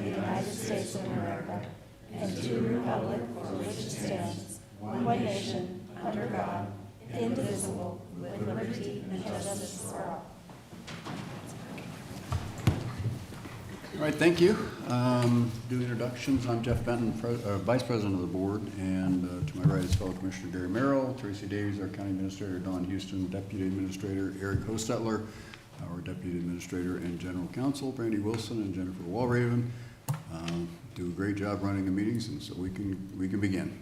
of the United States of America and to the republic for which it stands, one nation, under God, indivisible, with liberty and justice for all. All right, thank you. Do introductions. I'm Jeff Benton, Vice President of the Board, and to my right is fellow Commissioner Gary Merrill, Tracy Davies, our County Administrator, Don Houston, Deputy Administrator, Eric Hostetler, our Deputy Administrator and General Counsel, Brandy Wilson, and Jennifer Walraven. Do a great job running the meetings, and so we can begin.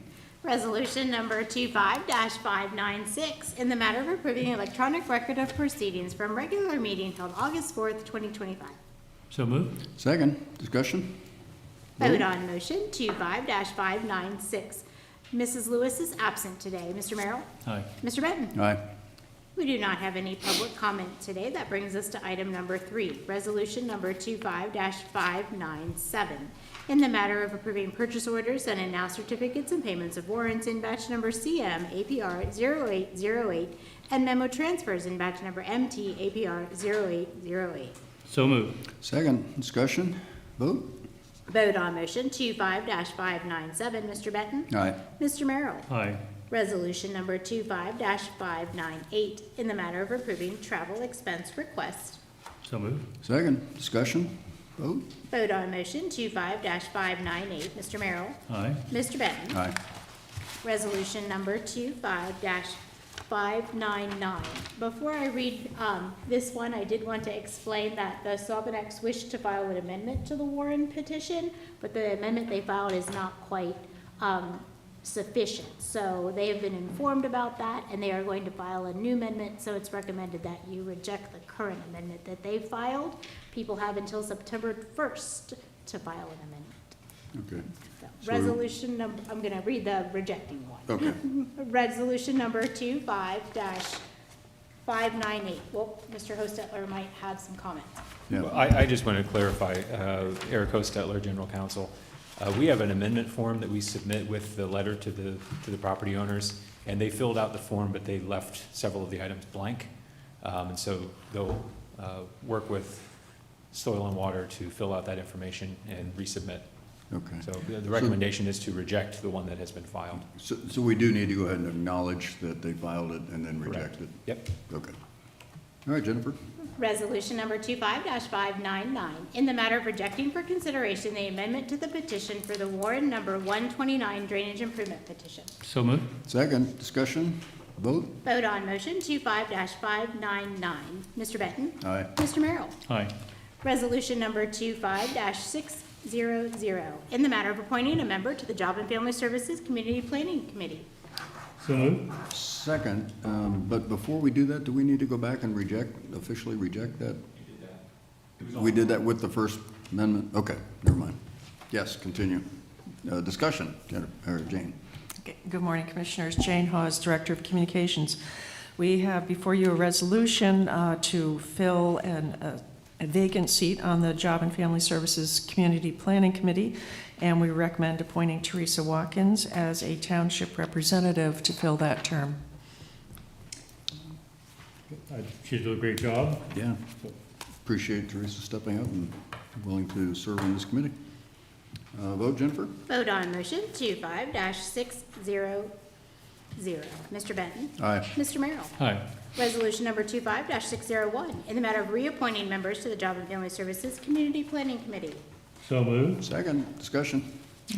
Resolution number 25-596, in the matter of approving electronic record of proceedings from regular meeting held August 4th, 2025. So moved. Second, discussion. Vote on motion 25-596. Mrs. Lewis is absent today. Mr. Merrill? Aye. Mr. Benton? Aye. We do not have any public comment today. That brings us to item number 3, resolution number 25-597. In the matter of approving purchase orders and now certificates and payments of warrants in batch number CM APR 0808 and memo transfers in batch number MT APR 0808. So moved. Second, discussion. Vote. Vote on motion 25-597. Mr. Benton? Aye. Mr. Merrill? Aye. Resolution number 25-598, in the matter of approving travel expense request. So moved. Second, discussion. Vote. Vote on motion 25-598. Mr. Merrill? Aye. Mr. Benton? Aye. Resolution number 25-599. Before I read this one, I did want to explain that the Saugonex wished to file an amendment to the Warren petition, but the amendment they filed is not quite sufficient. So they have been informed about that, and they are going to file a new amendment, so it's recommended that you reject the current amendment that they filed. People have until September 1st to file an amendment. Okay. So, resolution number, I'm going to read the rejecting one. Okay. Resolution number 25-598. Well, Mr. Hostetler might have some comments. Yeah. Well, I just want to clarify, Eric Hostetler, General Counsel. We have an amendment form that we submit with the letter to the property owners, and they filled out the form, but they left several of the items blank. And so they'll work with Soil and Water to fill out that information and resubmit. Okay. So the recommendation is to reject the one that has been filed. So we do need to go ahead and acknowledge that they filed it and then reject Correct. it? Yep. Okay. All right, Jennifer. Resolution number 25-599, in the matter of rejecting for consideration the amendment to the petition for the Warren number 129 drainage improvement petition. So moved. Second, discussion. Vote. Vote on motion 25-599. Mr. Benton? Aye. Mr. Merrill? Aye. Resolution number 25-600, in the matter of appointing a member to the Job and Family Services Community Planning Committee. So moved. Second, but before we do that, do we need to go back and officially reject that? We did that with the first amendment? Okay, never mind. Yes, continue. Discussion, Jane. Okay. Good morning, Commissioners. Jane Hawes, Director of Communications. We have before you a resolution to fill a vacant seat on the Job and Family Services Community Planning Committee, and we recommend appointing Teresa Watkins as a township representative to fill that term. She's doing a great job. Yeah. Appreciate Teresa stepping up and willing to serve on this committee. Vote, Jennifer. Vote on motion 25-600. Mr. Benton? Aye. Mr. Merrill? Aye. Resolution number 25-601, in the matter of reappointing members to the Job and Family Services Community Planning Committee. So moved. Second, discussion.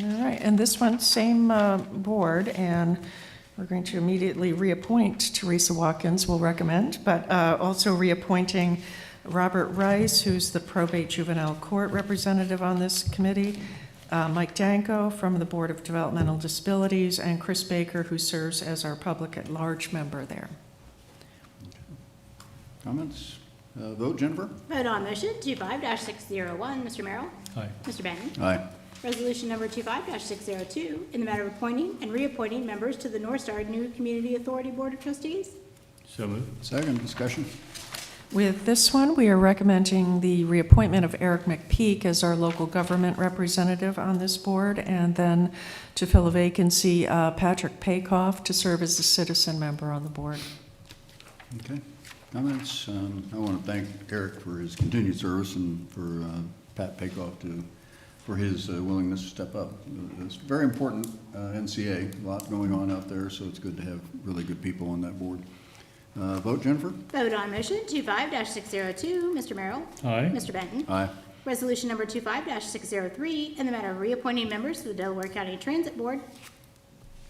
All right, and this one, same board, and we're going to immediately reappoint Teresa Watkins, we'll recommend, but also reappointing Robert Rice, who's the probate juvenile court representative on this committee, Mike Danko from the Board of Developmental Disabilities, and Chris Baker, who serves as our public at large member there. Comments? Vote, Jennifer. Vote on motion 25-601. Mr. Merrill? Aye. Mr. Benton? Aye. Resolution number 25-602, in the matter of appointing and reappointing members to the North Star New Community Authority Board of Trustees. So moved. Second, discussion. With this one, we are recommending the reappointment of Eric McPeak as our local government representative on this board, and then to fill a vacancy, Patrick Paykoff to serve as a citizen member on the board. Okay. Comments? I want to thank Eric for his continued service and for Pat Paykoff to for his willingness to step up. It's very important NCA, a lot going on out there, so it's good to have really good people on that board. Vote, Jennifer? Vote on motion 25-602, Mr. Merrill. Aye. Mr. Benton. Aye. Resolution number 25-603, in the matter of reappointing members to the Delaware County Transit Board.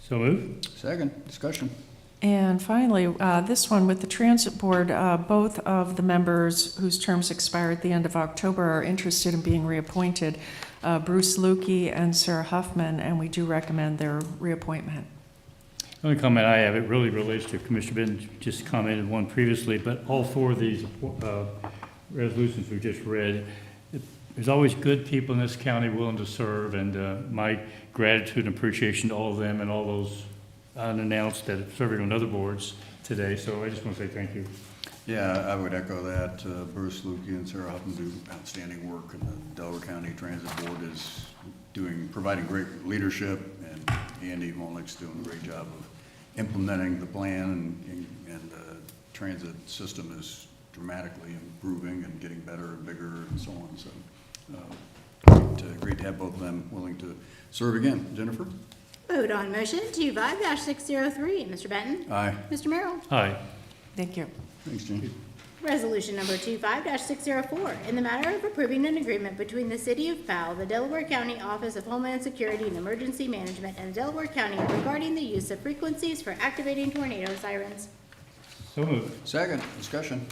So moved. Second, discussion. And finally, this one with the Transit Board, both of the members whose terms expire at the end of October are interested in being reappointed, Bruce Lukey and Sarah Huffman, and we do recommend their reappointment. The only comment I have, it really relates to Commissioner Benton just commented one previously, but all four of these resolutions we just read, there's always good people in this county willing to serve, and my gratitude and appreciation to all of them and all those unannounced that are serving on other boards today. So I just want to say thank you. Yeah, I would echo that. Bruce Lukey and Sarah Huffman do outstanding work, and the Delaware County Transit Board is providing great leadership, and Andy Molnick's doing a great job of implementing the plan, and the transit system is dramatically improving and getting better and bigger and so on. So great to have both of them willing to serve again. Jennifer? Vote on motion 25-603, Mr. Benton. Aye. Mr. Merrill. Aye. Thank you. Thanks, Jen. Resolution number 25-604, in the matter of approving an agreement between the City of Powell, the Delaware County Office of Homeland Security and Emergency Management, and Delaware County regarding the use of frequencies for activating tornado sirens. So moved. Second, discussion.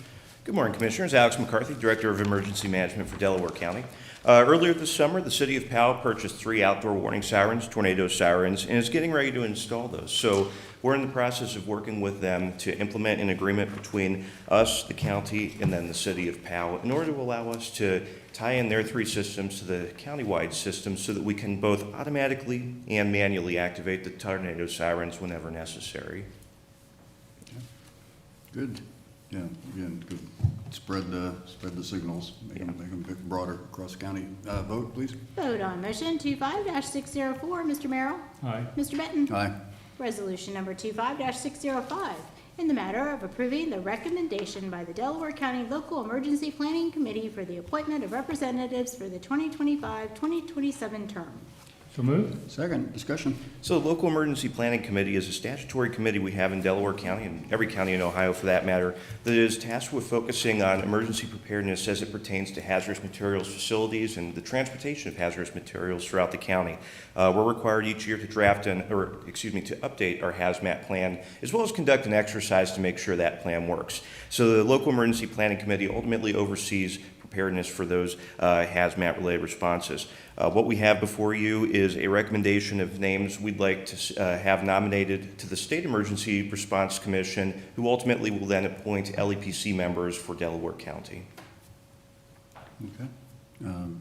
Good morning, Commissioners. Alex McCarthy, Director of Emergency Management for Delaware County. Earlier this summer, the City of Powell purchased 3 outdoor warning sirens, tornado sirens, and is getting ready to install those. So we're in the process of working with them to implement an agreement between us, the county, and then the City of Powell in order to allow us to tie in their 3 systems to the countywide system so that we can both automatically and manually activate the tornado sirens whenever necessary. Good. Yeah, again, good. Spread the signals, make them bit broader across the county. Vote, please. Vote on motion 25-604, Mr. Merrill. Aye. Mr. Benton. Aye. Resolution number 25-605, in the matter of approving the recommendation by the Delaware County Local Emergency Planning Committee for the appointment of representatives for the 2025-2027 term. So moved. Second, discussion. So the Local Emergency Planning Committee is a statutory committee we have in Delaware County, and every county in Ohio for that matter, that is tasked with focusing on emergency preparedness as it pertains to hazardous materials facilities and the transportation of hazardous materials throughout the county. We're required each year to to update our hazmat plan, as well as conduct an exercise to make sure that plan works. So the Local Emergency Planning Committee ultimately oversees preparedness for those hazmat-related responses. What we have before you is a recommendation of names we'd like to have nominated to the State Emergency Response Commission, who ultimately will then appoint LEPC members for Delaware County. Okay.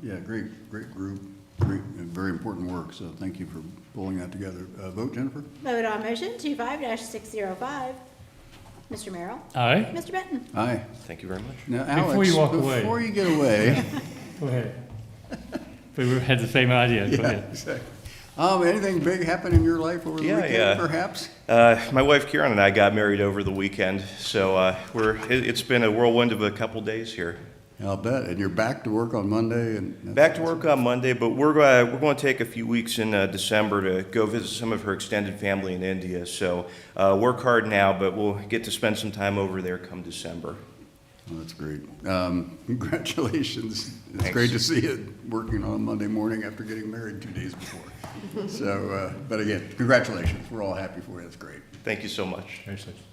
Yeah, great group, great, and very important work, so thank you for pulling that together. Vote, Jennifer? Vote on motion 25-605, Mr. Merrill. Aye. Mr. Benton. Aye. Thank you very much. Now, Alex, Before you walk away. before you get away. Go ahead. We had the same idea. Go Yeah, ahead. exactly. Anything big happen in your life over the weekend, perhaps? My wife Karen and I got married over the weekend, so it's been a whirlwind of a couple days here. I'll bet. And you're back to work on Monday? And Back to work on Monday, but we're going to take a few weeks in December to go visit some of her extended family in India. So work hard now, but we'll get to spend some time over there come December. Oh, that's great. Congratulations. It's Thanks. great to see you working on Monday morning after getting married 2 days before. So, but again, congratulations. We're all happy for you. That's great. Thank you so much. Congratulations.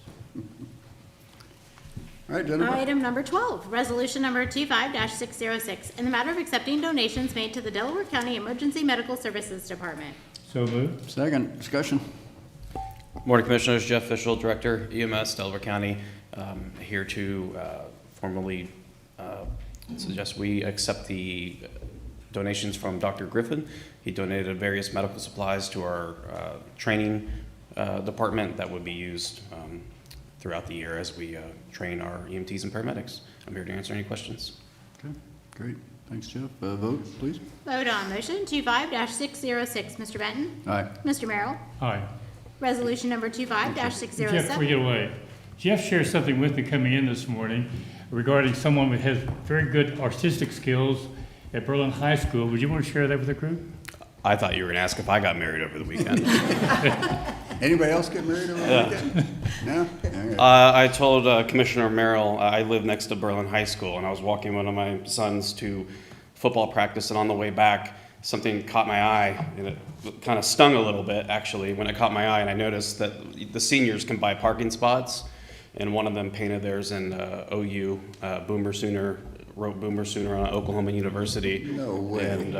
All right, Jennifer? Item number 12, resolution number 25-606, in the matter of accepting donations made to the Delaware County Emergency Medical Services Department. So moved. Second, discussion. Morning, Commissioners. Jeff Fischel, Director, EMS, Delaware County, here to formally suggest we accept the donations from Dr. Griffin. He donated various medical supplies to our training department that would be used throughout the year as we train our EMTs and paramedics. I'm here to answer any questions. Okay, great. Thanks, Jeff. Vote, please. Vote on motion 25-606, Mr. Benton. Aye. Mr. Merrill. Aye. Resolution number Jeff, before you 25-607. get away, Jeff shared something with me coming in this morning regarding someone who has very good artistic skills, at Berlin High School. Would you want to share that with the group? I thought you were going to ask if I got married over the weekend. Anybody else get married over the weekend? No? All right. I told Commissioner Merrill, I live next to Berlin High School, and I was walking one of my sons to football practice, and on the way back, something caught my eye, and it kind of stung a little bit, actually, when it caught my eye, and I noticed that the seniors can buy parking spots, and one of them painted theirs in OU, Boomer Sooner, wrote Boomer Sooner on Oklahoma University. No way. And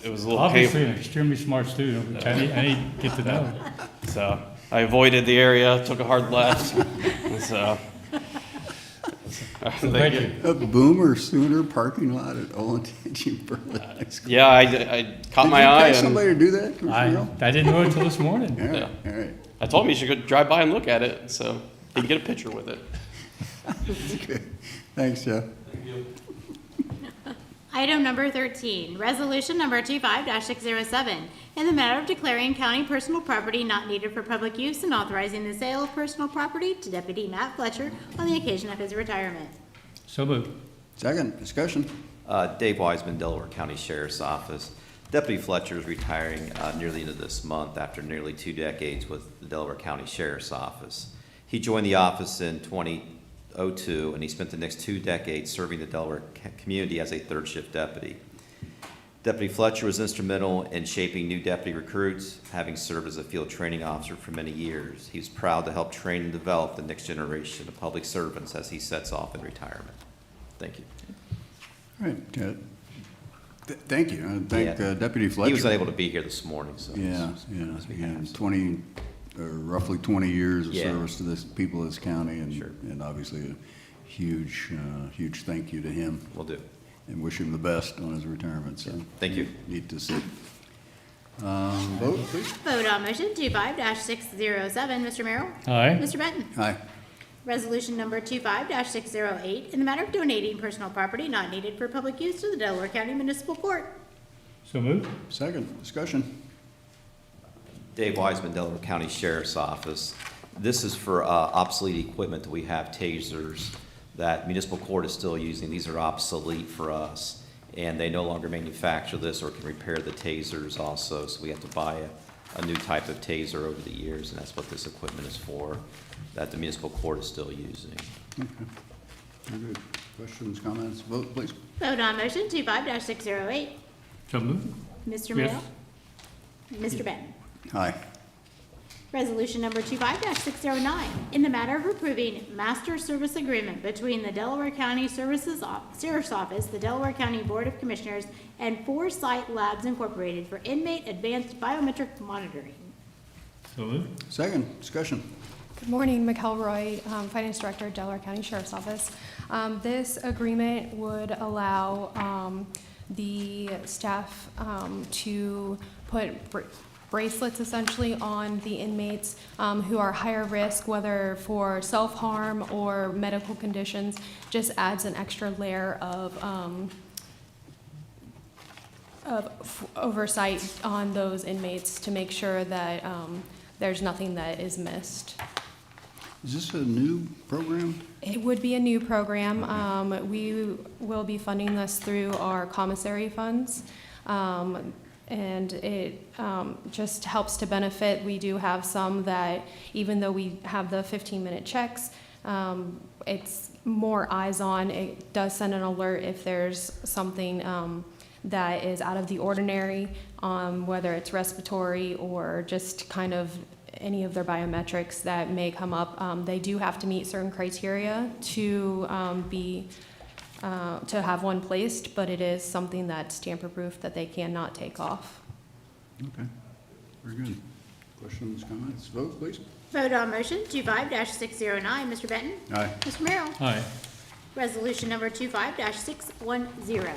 it was a little Obviously, painful. an extremely smart student, which I need to get to know. So I avoided the area, took a hard left. So, Thank you. A Boomer Sooner parking lot at ONTG Berlin High School. yeah, I caught my Did you eye, pay and somebody to do that? Commissioner I Merrill? didn't know until this morning. All right, Yeah. all right. I told him you should go drive by and look at it, so you can get a picture with it. Good. Thanks, Jeff. Item number 13, resolution number 25-607, in the matter of declaring county personal property not needed for public use and authorizing the sale of personal property to Deputy Matt Fletcher on the occasion of his retirement. So moved. Second, discussion. Dave Wiseman, Delaware County Sheriff's Office. Deputy Fletcher is retiring near the end of this month after nearly 2 decades with the Delaware County Sheriff's Office. He joined the office in 2002, and he spent the next 2 decades serving the Delaware community as a third shift deputy. Deputy Fletcher was instrumental in shaping new deputy recruits, having served as a field training officer for many years. He was proud to help train and develop the next generation of public servants as he sets off in retirement. Thank you. All right, thank you. I thank Yeah. Deputy Fletcher. He was unable to be here this morning, so. Yeah, and 20, roughly 20 years of Yeah. service to this people of this county, and Sure. and obviously a huge thank you to him, Will do. and wish him the best on his retirement. So Thank you. neat to see. Vote, please. Vote on motion 25-607, Mr. Merrill? Aye. Mr. Benton? Aye. Resolution number 25-608, in the matter of donating personal property not needed for public use to the Delaware County Municipal Court. So moved. Second, discussion. Dave Wiseman, Delaware County Sheriff's Office. This is for obsolete equipment that we have, tasers, that municipal court is still using. These are obsolete for us, and they no longer manufacture this or can repair the tasers also, so we have to buy a new type of taser over the years, and that's what this equipment is for, that the municipal court is still using. Very good. Questions, comments? Vote, please. Vote on motion 25-608, So moved. Mr. Yes. Merrill? Mr. Benton? Aye. Resolution number 25-609, in the matter of approving master service agreement between the Delaware County Sheriff's Office, the Delaware County Board of Commissioners, and Foresight Labs Incorporated for inmate advanced biometric monitoring. So moved. Second, discussion. Good morning, McElroy, Finance Director, Delaware County Sheriff's Office. This agreement would allow the staff to put bracelets essentially on the inmates who are higher risk, whether for self-harm or medical conditions. Just adds an extra layer of oversight on those inmates to make sure that there's nothing that is missed. Is this a new program? It would be a new program. We will be funding this through our commissary funds. And it just helps to benefit. We do have some that, even though we have the 15-minute checks, it's more eyes on. It does send an alert if there's something that is out of the ordinary, whether it's respiratory or just kind of any of their biometrics that may come up. They do have to meet certain criteria to have one placed, but it is something that's tamper-proof that they cannot take off. Okay, very good. Questions, comments? Vote, please. Vote on motion 25-609, Mr. Benton? Aye. Mr. Merrill? Aye. Resolution number 25-610,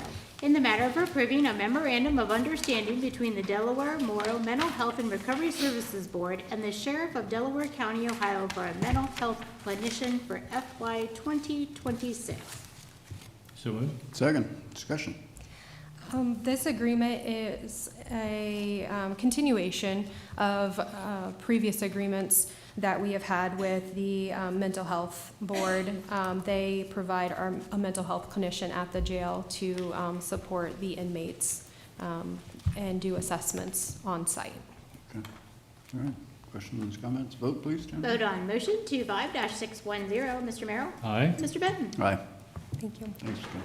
in the matter of approving a memorandum of understanding between the Delaware Memorial Mental Health and Recovery Services Board and the Sheriff of Delaware County, Ohio for a mental health clinician for FY 2026. So moved. Second, discussion. This agreement is a continuation of previous agreements that we have had with the mental health board. They provide a mental health clinician at the jail to support the inmates and do assessments on site. Okay. All right. Questions, comments? Vote, please, Jennifer. Vote on motion 25-610. Mr. Merrill? Aye. Mr. Benton? Aye. Thank you. Thanks, Ken.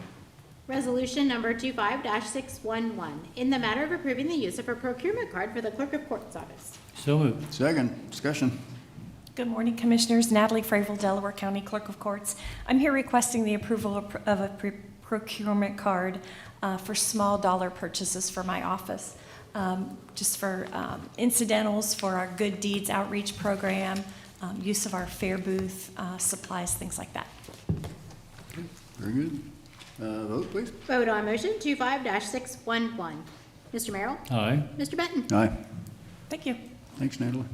Resolution number 25-611, in the matter of approving the use of a procurement card for the clerk of court's office. So moved. Second, discussion. Good morning, Commissioners. Natalie Fravel, Delaware County Clerk of Courts. I'm here requesting the approval of a procurement card for small dollar purchases for my office, just for incidentals for our Good Deeds Outreach Program, use of our fair booth, supplies, things like that. Okay, very good. Vote, please. Vote on motion 25-611. Mr. Merrill? Aye. Mr. Benton? Aye. Thank you. Thanks, Natalie.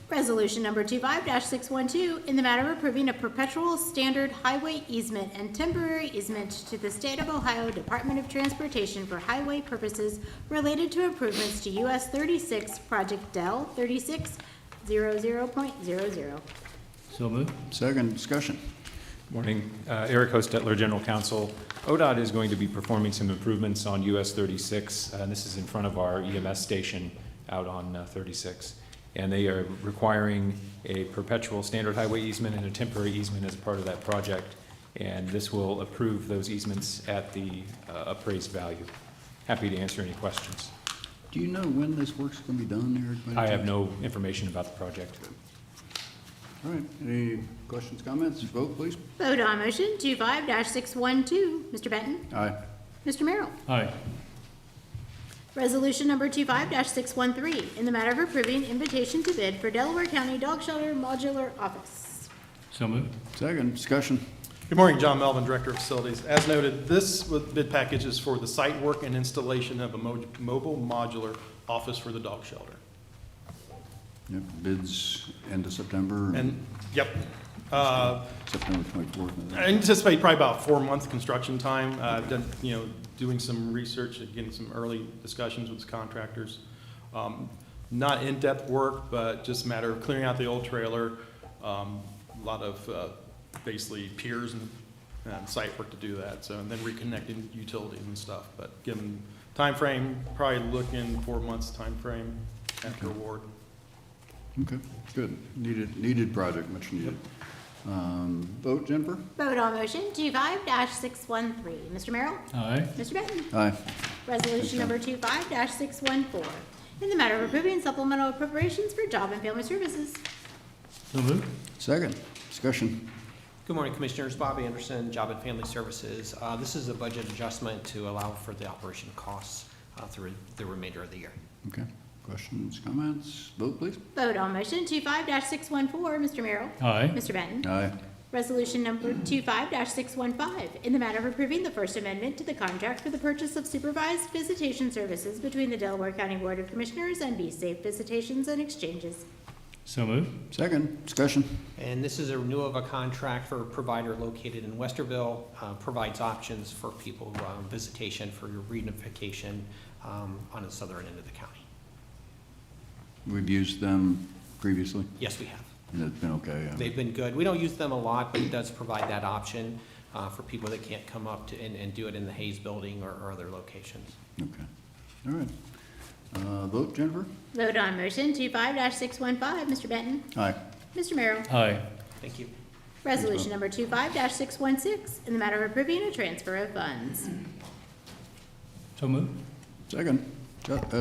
Resolution number 25-612, in the matter of approving a perpetual standard highway easement and temporary easement to the State of Ohio Department of Transportation for highway purposes related to improvements to US 36 Project Del 3600.00. So moved. Second, discussion. Morning. Eric Hostetler, General Counsel. ODOT is going to be performing some improvements on US 36, and this is in front of our EMS station out on 36. And they are requiring a perpetual standard highway easement and a temporary easement as part of that project. And this will approve those easements at the appraised value. Happy to answer any questions. Do you know when this work's going to be done, Eric? I have no information about the project. All right. Any questions, comments? Vote, please. Vote on motion 25-612. Mr. Benton? Aye. Mr. Merrill? Aye. Resolution number 25-613, in the matter of approving invitation to bid for Delaware County Dog Shelter Modular Office. So moved. Second, discussion. Good morning, John Melvin, Director of Facilities. As noted, this bid package is for the site work and installation of a mobile modular office for the dog shelter. Yep, bids end of September. And, yep. September 24th. I anticipate probably about 4-month construction time. I've done, doing some research, getting some early discussions with contractors. Not in-depth work, but just a matter of clearing out the old trailer. A lot of basically piers and site work to do that. So, and then reconnecting utilities and stuff. But given time frame, probably looking 4 months time frame after award. Okay, good. Needed project, much needed. Vote, Jennifer? Vote on motion 25-613. Mr. Merrill? Aye. Mr. Benton? Aye. Resolution number 25-614, in the matter of approving supplemental appropriations for Job and Family Services. So moved. Second, discussion. Good morning, Commissioners. Bob Anderson, Job and Family Services. This is a budget adjustment to allow for the operation costs through the remainder of the year. Okay, questions, comments? Vote, please. Vote on motion 25-614. Mr. Merrill? Aye. Mr. Benton? Aye. Resolution number 25-615, in the matter of approving the First Amendment to the contract for the purchase of supervised visitation services between the Delaware County Board of Commissioners and Be Safe Visitations and Exchanges. So moved. Second, discussion. And this is a renewal of a contract for a provider located in Westerville, provides options for people, visitation for your reunification on the southern end of the county. We've used them previously, Yes, we have. and it's been okay. They've been good. We don't use them a lot, but it does provide that option for people that can't come up to and do it in the Hayes Building or other locations. Okay, all right. Vote, Jennifer? Vote on motion 25-615. Mr. Benton? Aye. Mr. Merrill? Aye. Thank you. Resolution number 25-616, in the matter of approving a transfer of funds. So moved. Second,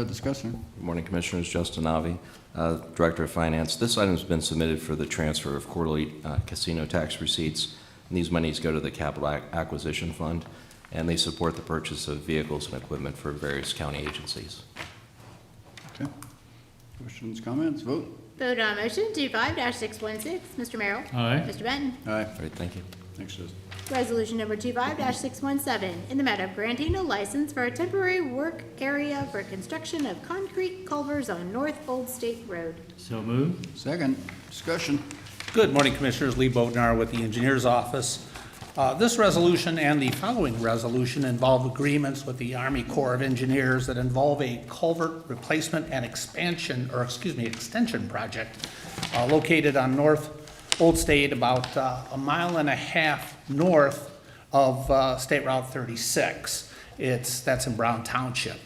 discussion. Good morning, Commissioners. Justin Avi, Director of Finance. This item has been submitted for the transfer of quarterly casino tax receipts. And these monies go to the Capital Acquisition Fund, and they support the purchase of vehicles and equipment for various county agencies. Okay. Questions, comments? Vote. Vote on motion 25-616. Mr. Merrill? Aye. Mr. Benton? Aye. Great, thank you. Thanks, Justin. Resolution number 25-617, in the matter of granting a license for a temporary work area for construction of concrete culverts on North Old State Road. So moved. Second, discussion. Good morning, Commissioners. Lee Bodnar with the Engineers Office. This resolution and the following resolution involve agreements with the Army Corps of Engineers that involve a culvert replacement and extension project located on Old State, about a mile and a half north of State Route 36. That's in Brown Township.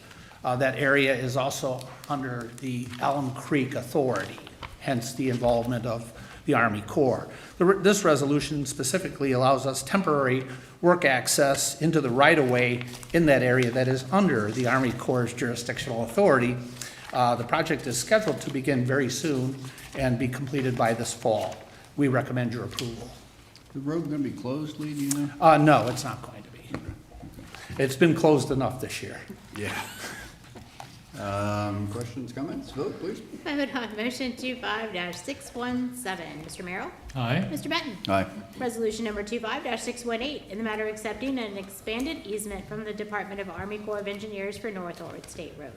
That area is also under the Elm Creek Authority, hence the involvement of the Army Corps. This resolution specifically allows us temporary work access into the right-of-way in that area that is under the Army Corps' jurisdictional authority. The project is scheduled to begin very soon and be completed by this fall. We recommend your approval. The road going to be closed, Lee, do you know? No, it's not going to be. It's been closed enough this year. Yeah. Questions, comments? Vote, please. Vote on motion 25-617. Mr. Merrill? Aye. Mr. Benton? Aye. Resolution number 25-618, in the matter of accepting an expanded easement from the Department of Army Corps of Engineers for North Old State Road.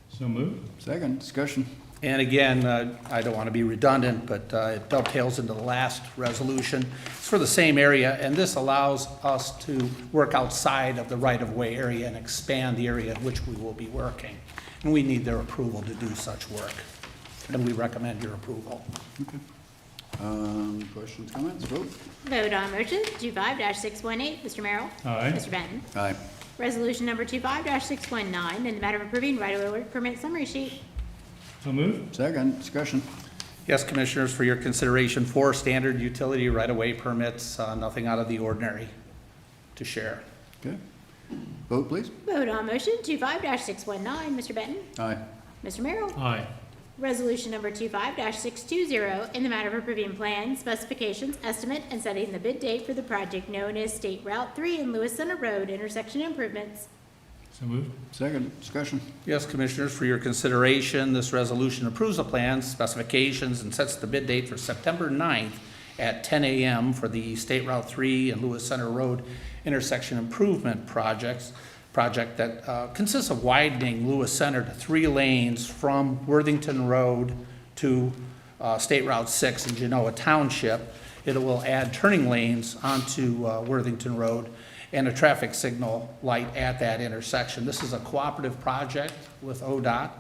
So moved. Second, discussion. And again, I don't want to be redundant, but it dovetails into the last resolution. It's for the same area, and this allows us to work outside of the right-of-way area and expand the area in which we will be working. And we need their approval to do such work, and we recommend your approval. Okay. Questions, comments? Vote. Vote on motion 25-618. Mr. Merrill? Aye. Mr. Benton? Aye. Resolution number 25-619, in the matter of approving right-of-way work permit summary sheet. So moved. Second, discussion. Yes, Commissioners, for your consideration, 4 standard utility right-of-way permits, nothing out of the ordinary to share. Okay. Vote, please. Vote on motion 25-619. Mr. Benton? Aye. Mr. Merrill? Aye. Resolution number 25-620, in the matter of approving plans, specifications, estimate, and setting the bid date for the project known as State Route 3 and Lewis Center Road intersection improvements. So moved. Second, discussion. Yes, Commissioners, for your consideration, this resolution approves the plans, specifications, and sets the bid date for September 9th at 10 a.m. for the State Route 3 and Lewis Center Road intersection improvement project that consists of widening Lewis Center to 3 lanes from Worthington Road to State Route 6 in Genoa Township. It will add turning lanes onto Worthington Road and a traffic signal light at that intersection. This is a cooperative project with ODOT,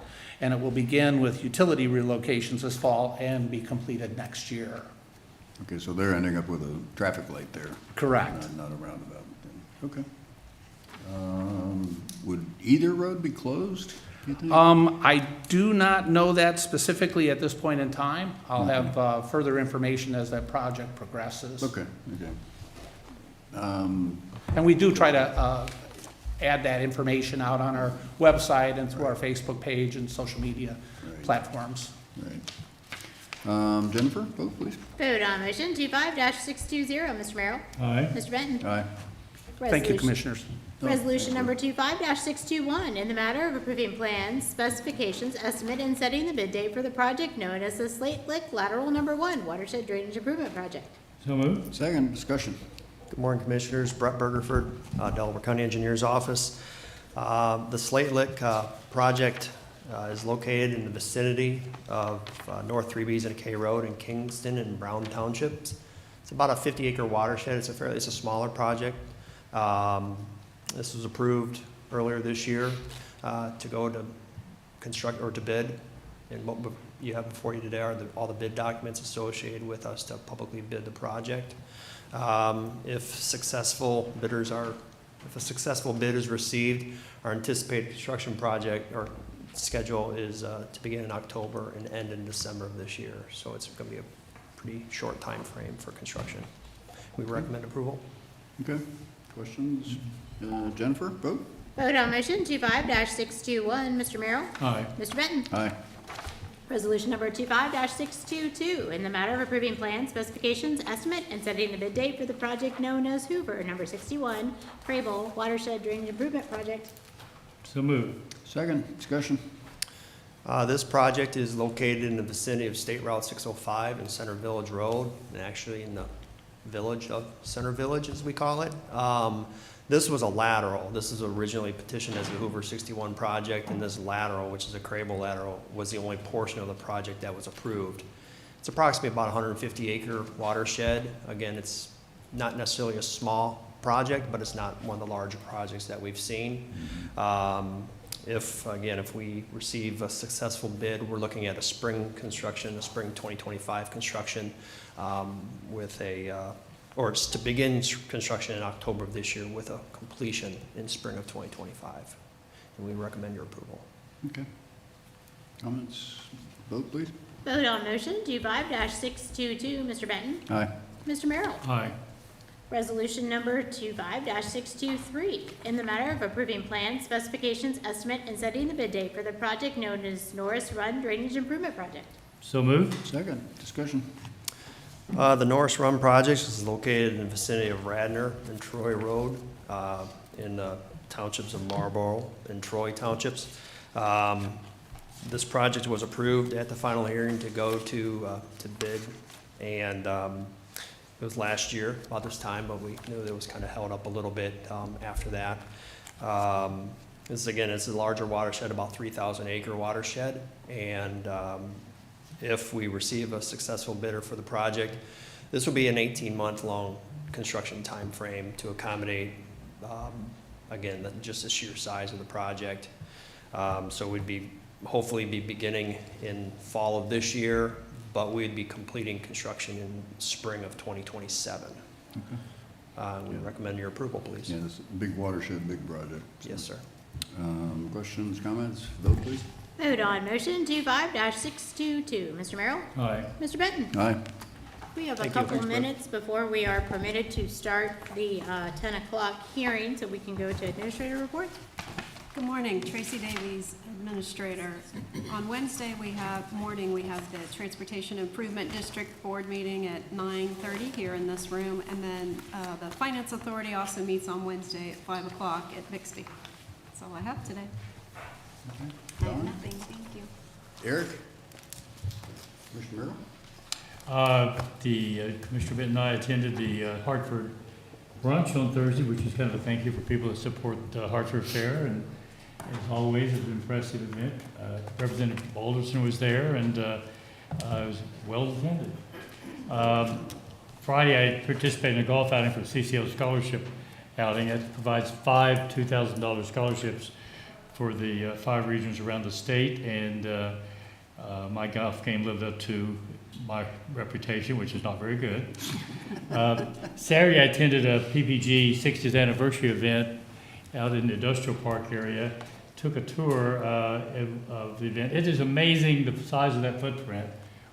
and it will begin with utility relocations this fall and be completed next year. Okay, so they're ending up with a traffic light there. Correct. Not a roundabout. Okay. Would either road be closed, do you think? I do not know that specifically at this point in time. I'll have further information as that project progresses. Okay, okay. And we do try to add that information out on our website and through our Facebook page and social media platforms. Right. Jennifer, vote please. Vote on motion 25-620. Mr. Merrill? Aye. Mr. Benton? Aye. Thank you, Commissioners. Resolution number 25-621, in the matter of approving plans, specifications, estimate, and setting the bid date for the project known as the Slate Lick Lateral Number 1 Watershed Drainage Improvement Project. So moved. Second, discussion. Good morning, Commissioners. Brett Bergerford, Delaware County Engineer's Office. The Slate Lick project is located in the vicinity of North 3Bs and K Road in Kingston and Brown Townships. It's about a 50-acre watershed. It's a smaller project. This was approved earlier this year to go to construct or to bid. And what you have before you today are all the bid documents associated with us to publicly bid the project. If a successful bid is received, our anticipated construction project or schedule is to begin in October and end in December of this year. So it's going to be a pretty short time frame for construction. We recommend approval. Okay. Questions? Jennifer, vote. Vote on motion 25-621. Mr. Merrill? Aye. Mr. Benton? Aye. Resolution number 25-622, in the matter of approving plans, specifications, estimate, and setting the bid date for the project known as Hoover, number 61, Crable Watershed Drainage Improvement Project. So moved. Second, discussion. This project is located in the vicinity of State Route 605 and Center Village Road, and actually in the village of Center Village, as we call it. This was a lateral. This is originally petitioned as the Hoover 61 project, and this lateral, which is a Crable lateral, was the only portion of the project that was approved. It's approximately about 150-acre watershed. Again, it's not necessarily a small project, but it's not one of the larger projects that we've seen. if we receive a successful bid, we're looking at a spring 2025 construction with or it's to begin construction in October of this year with a completion in spring of 2025. And we recommend your approval. Okay. Comments? Vote, please. Vote on motion 25-622, Mr. Benton. Aye. Mr. Merrill. Aye. Resolution number 25-623, in the matter of approving plans, specifications, estimate, and setting the bid date for the project known as Norris Run Drainage Improvement Project. So moved. Second. Discussion. The Norris Run project is located in the vicinity of Radnor and Troy Road in the townships of Marlboro and Troy Townships. This project was approved at the final hearing to go to bid, and it was last year about this time, but we knew that it was kind of held up a little bit after that. This is a larger watershed, about 3,000 acre watershed, and if we receive a successful bidder for the project, this will be an 18-month long construction time frame to accommodate, just the sheer size of the project. So we'd hopefully be beginning in fall of this year, but we'd be completing construction in spring of 2027. Okay. We recommend your approval, please. Yeah, this is a big watershed, big project. Yes, sir. Questions, comments? Vote, please. Vote on motion 25-622, Mr. Merrill. Aye. Mr. Benton. Aye. We have a Thank you. couple minutes before we are permitted to start the 10 o'clock hearing, so we can go to administrator report. Good morning, Tracy Davies, Administrator. On Wednesday, we have the Transportation Improvement District Board meeting at 9:30 here in this room, and then the Finance Authority also meets on Wednesday at 5 o'clock at Bixby. That's all I have today. Okay. I have Don? nothing, thank you. Eric? Mr. Merrill? Mr. Benton and I attended the Hartford brunch on Thursday, which is kind of a thank you for people that support Hartford Fair, and as always, it was an impressive event. Representative Alderson was there, and it was well attended. Friday, I participated in a golf outing for the CCL scholarship outing. It provides 5 $2,000 scholarships for the 5 regions around the state, and my golf game lived up to my reputation, which is not very good. Saturday, I attended a PPG 60th anniversary event out in the industrial park area. Took a tour of the event. It is amazing the size of that footprint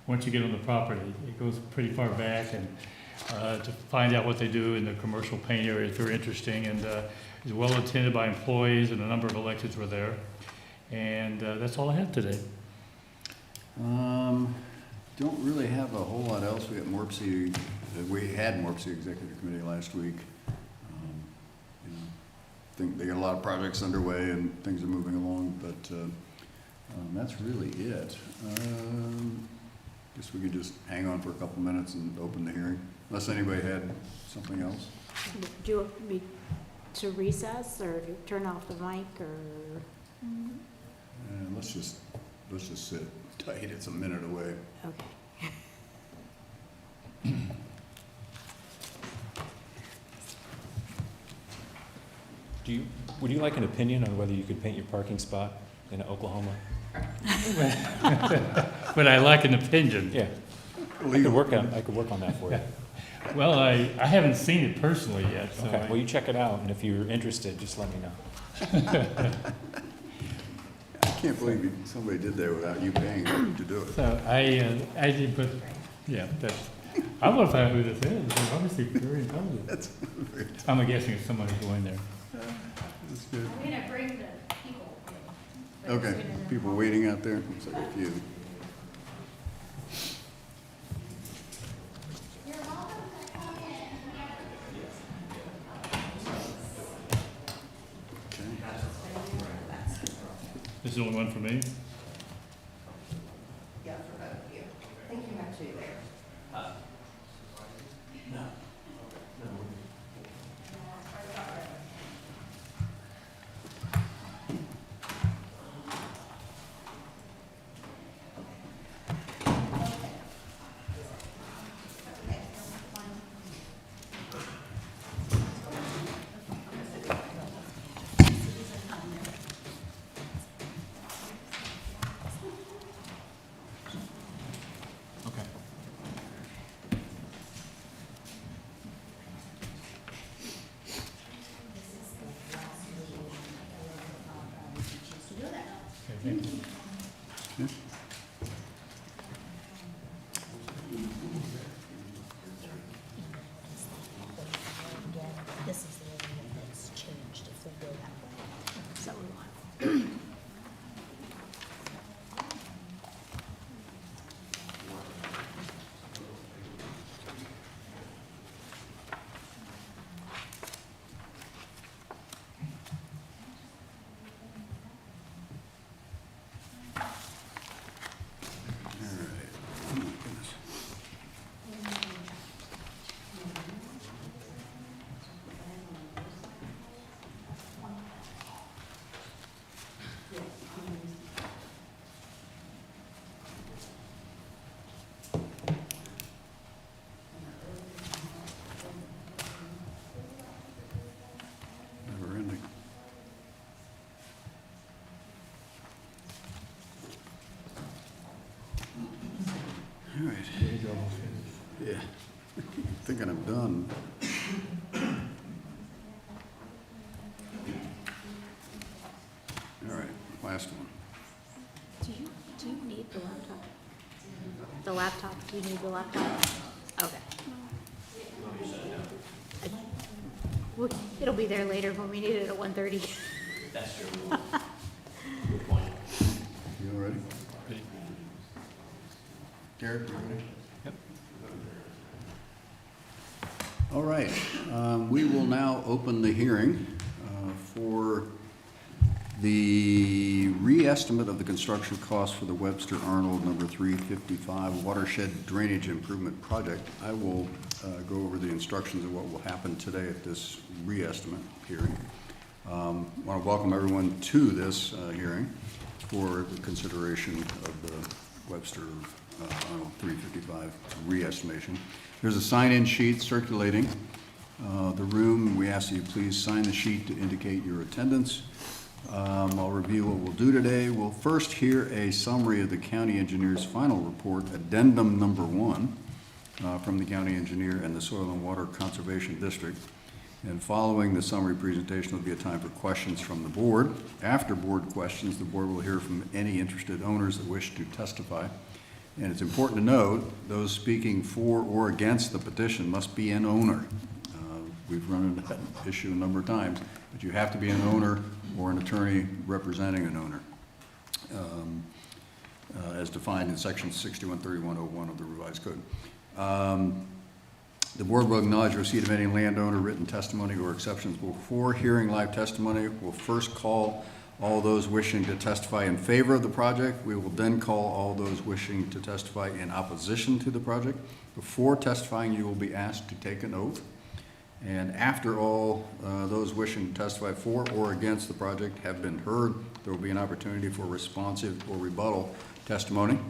once you get on the property. It goes pretty far back, and to find out what they do in the commercial paint area is very interesting, and it was well attended by employees, and a number of electeds were there. And that's all I have today. Don't really have a whole lot else. We had Morpsey Executive Committee last week. I think they got a lot of projects underway and things are moving along, but that's really it. Guess we could just hang on for a couple minutes and open the hearing, unless anybody had something else. Do you want me to recess or turn off the mic or? Let's just sit tight. It's a minute away. Okay. Would you like an opinion on whether you could paint your parking spot in Oklahoma? But I like an opinion. Yeah. I could work on that for you. Well, I haven't seen it personally yet. So Okay, well, you check it out, and if you're interested, just let me know. I can't believe somebody did that without you paying them to do it. So I did, but yeah, I want to find out who this is. They're obviously very intelligent. That's very I'm guessing it's somebody going there. That's good. I'm gonna bring the people in. Okay, people waiting out there, looks like a few. Okay. This is the only one for me? Okay, thank you. Okay. This is the one that's changed if we go that way. So we want. Oh, my goodness. Never ending. All right. Yeah. Thinking I'm done. All right, last one. Do you need the laptop? The laptop, do you need the laptop? Okay. Well, it'll be there later when we need it at 1:30. That's true. You all ready? Garrett, you ready? Yep. All right, we will now open the hearing for the re-estimate of the construction cost for the Webster Arnold number 355 watershed drainage improvement project. I will go over the instructions of what will happen today at this re-estimate hearing. I want to welcome everyone to this hearing for the consideration of the Webster Arnold 355 re-estimation. There's a sign-in sheet circulating the room. We ask that you please sign the sheet to indicate your attendance. I'll review what we'll do today. We'll first hear a summary of the county engineer's final report, addendum number 1, from the county engineer and the Soil and Water Conservation District. And following the summary presentation, there'll be a time for questions from the board. After board questions, the board will hear from any interested owners that wish to testify. And it's important to note, those speaking for or against the petition must be an owner. We've run into that issue a number of times, but you have to be an owner or an attorney representing an owner, as defined in section 613101 of the revised code. The board will acknowledge receipt of any landowner written testimony or exceptions. Before hearing live testimony, we'll first call all those wishing to testify in favor of the project. We will then call all those wishing to testify in opposition to the project. Before testifying, you will be asked to take an oath. And after all those wishing to testify for or against the project have been heard, there will be an opportunity for responsive or rebuttal testimony.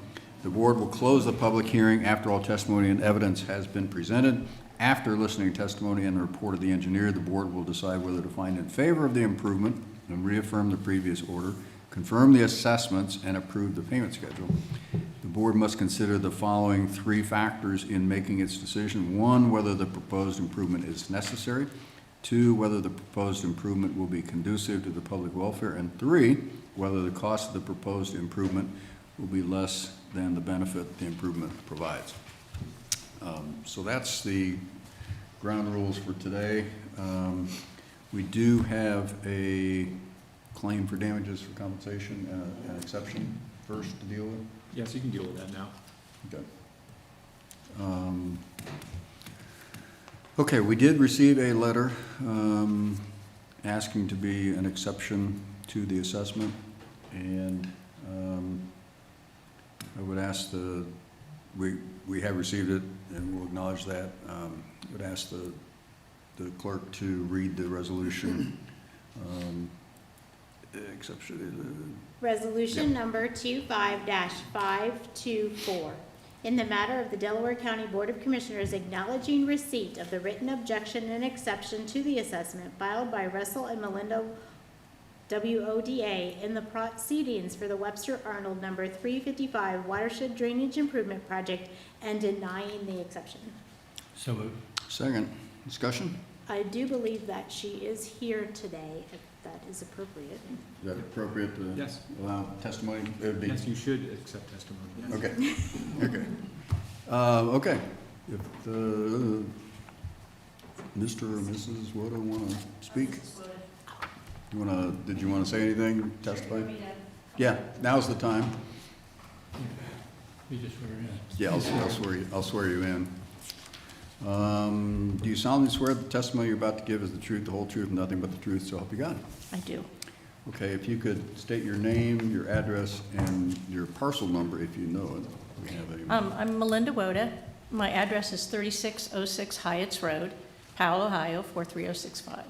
The board will close the public hearing after all testimony and evidence has been presented. After listening to testimony and the report of the engineer, the board will decide whether to find in favor of the improvement and reaffirm the previous order, confirm the assessments, and approve the payment schedule. The board must consider the following 3 factors in making its decision. 1, whether the proposed improvement is necessary. 2, whether the proposed improvement will be conducive to the public welfare. And 3, whether the cost of the proposed improvement will be less than the benefit the improvement provides. So that's the ground rules for today. We do have a claim for damages for compensation, an exception first to deal with. Yes, you can deal with that now. Okay. Okay, we did receive a letter asking to be an exception to the assessment, and I would ask we have received it, and we'll acknowledge that. I would ask the clerk to read the resolution. Exception. Resolution number 25-524. In the matter of the Delaware County Board of Commissioners acknowledging receipt of the written objection and exception to the assessment filed by Russell and Melinda WODA in the proceedings for the Webster Arnold number 355 watershed drainage improvement project and denying the exception. So moved. Second. Discussion? I do believe that she is here today. that is appropriate. Is that appropriate to Yes. allow testimony? It would be. Yes, you should accept testimony. Yes. Okay, okay. Okay, if Mr. or Mrs. Woda want to speak? Did you want to say anything, testify? Yeah, now's the time. You just swear in. Yeah, I'll swear you in. Do you solemnly swear that the testimony you're about to give is the truth, the whole truth, and nothing but the truth, so help you God? I do. Okay, if you could state your name, your address, and your parcel number if you know it. We have a. I'm Melinda Woda. My address is 3606 Hyatts Road, Powell, Ohio, 43065.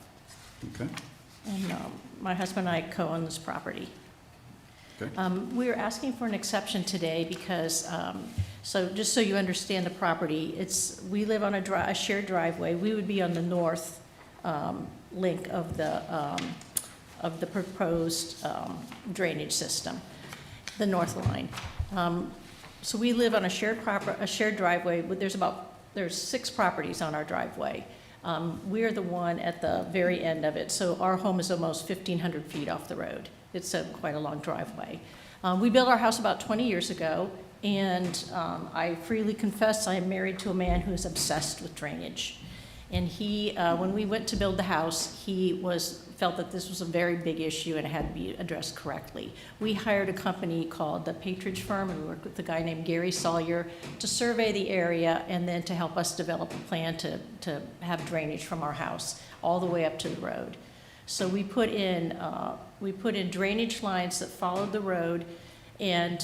Okay, And my husband and I co-own this property. okay. We're asking for an exception today because, so just so you understand the property, we live on a shared driveway. We would be on the north link of the proposed drainage system, the north line. So we live on a shared driveway. There's 6 properties on our driveway. We're the one at the very end of it, so our home is almost 1,500 feet off the road. It's quite a long driveway. We built our house about 20 years ago, and I freely confess I am married to a man who is obsessed with drainage. And when we went to build the house, he felt that this was a very big issue and it had to be addressed correctly. We hired a company called the Patridge Firm, and we worked with a guy named Gary Sawyer to survey the area and then to help us develop a plan to have drainage from our house all the way up to the road. So we put in drainage lines that followed the road and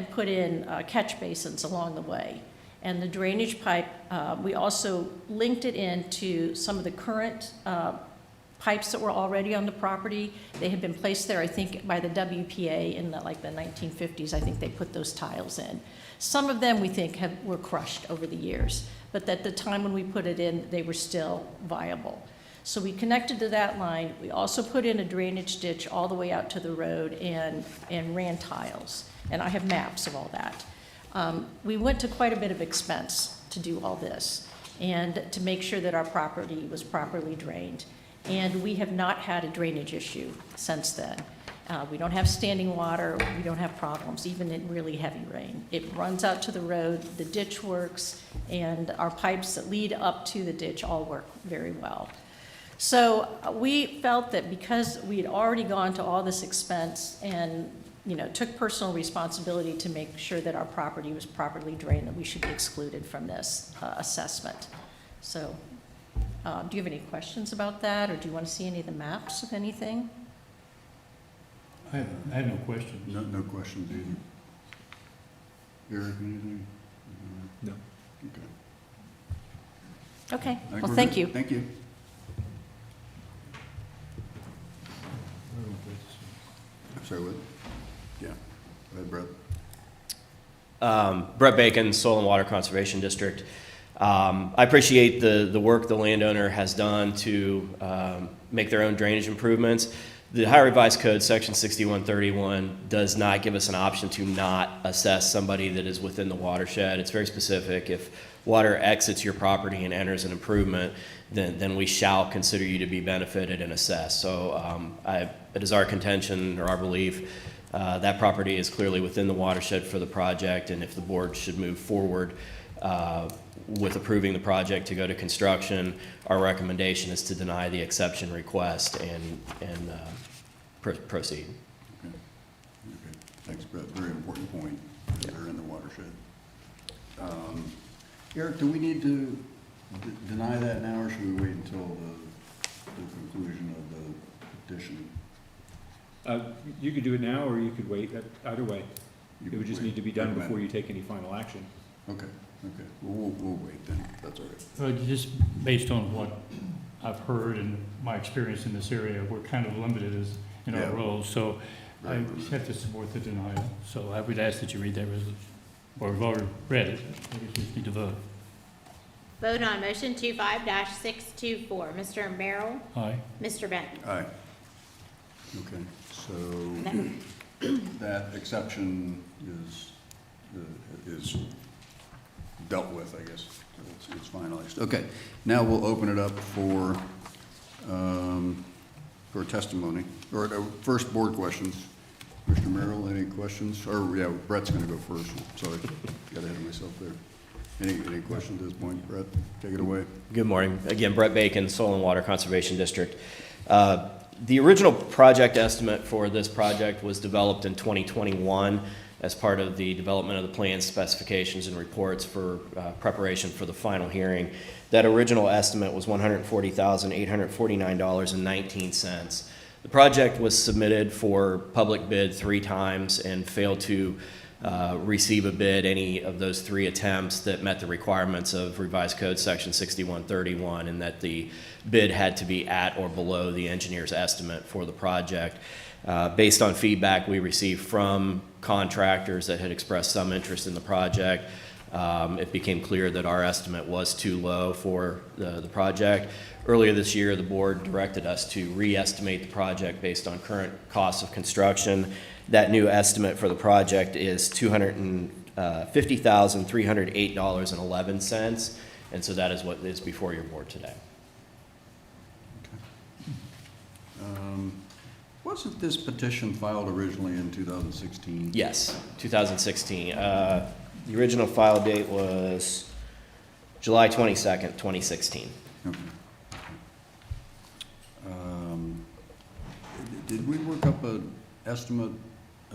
put in catch basins along the way. And the drainage pipe, we also linked it into some of the current pipes that were already on the property. They had been placed there, I think, by the WPA in the 1950s. I think they put those tiles in. Some of them we think were crushed over the years, but at the time when we put it in, they were still viable. So we connected to that line. We also put in a drainage ditch all the way out to the road and ran tiles. And I have maps of all that. We went to quite a bit of expense to do all this and to make sure that our property was properly drained. And we have not had a drainage issue since then. We don't have standing water, we don't have problems, even in really heavy rain. It runs out to the road, the ditch works, and our pipes that lead up to the ditch all work very well. So we felt that because we had already gone to all this expense and took personal responsibility to make sure that our property was properly drained, that we should be excluded from this assessment. So do you have any questions about that, or do you want to see any of the maps of anything? I have no questions. No questions either. Eric, anything? No. Okay. Okay, I think well, we're thank good. you. Thank you. I'm sorry, what? Yeah. Go ahead, Brett. Brett Bacon, Soil and Water Conservation District. I appreciate the work the landowner has done to make their own drainage improvements. The Ohio Revised Code, Section 6131, does not give us an option to not assess somebody that is within the watershed. It's very specific. If water exits your property and enters an improvement, then we shall consider you to be benefited and assessed. So it is our contention or our belief that property is clearly within the watershed for the project, and if the board should move forward with approving the project to go to construction, our recommendation is to deny the exception request and proceed. Okay. Thanks, Brett. Very important point. They're in the watershed. Eric, do we need to deny that now, or should we wait until the conclusion of the petition? You could do it now, or you could wait. Either way. It would just need to be done Recommend. before you take any final action. Okay. We'll wait then. That's all right. Just based on what I've heard and my experience in this area, we're kind of limited in our roles. So I have to support the denial. So I would ask that you read that resolution. Or we've already read it. I guess we just need to vote. Vote on motion 25-624. Mr. Merrill? Aye. Mr. Benton? Aye. Okay, so that exception is dealt with, I guess. It's finalized. Okay, now we'll open it up for for testimony, or first board questions. Commissioner Merrill, any questions? Or, yeah, Brett's going to go first. Sorry, got ahead of myself there. Any questions at this point? Brett, take it away. Good morning. Again, Brett Bacon, Soil and Water Conservation District. The original project estimate for this project was developed in 2021 as part of the development of the plans, specifications, and reports for preparation for the final hearing. That original estimate was $140,849.19. The project was submitted for public bid 3 times and failed to receive a bid any of those 3 attempts that met the requirements of Revised Code Section 6131, and that the bid had to be at or below the engineer's estimate for the project. Based on feedback we received from contractors that had expressed some interest in the project, it became clear that our estimate was too low for the project. Earlier this year, the board directed us to re-estimate the project based on current costs of construction. That new estimate for the project is $250,308.11, and so that is what is before your board today. Wasn't this petition filed originally in 2016? Yes, 2016. The original file date was July 22nd, 2016. Okay. Did we work up a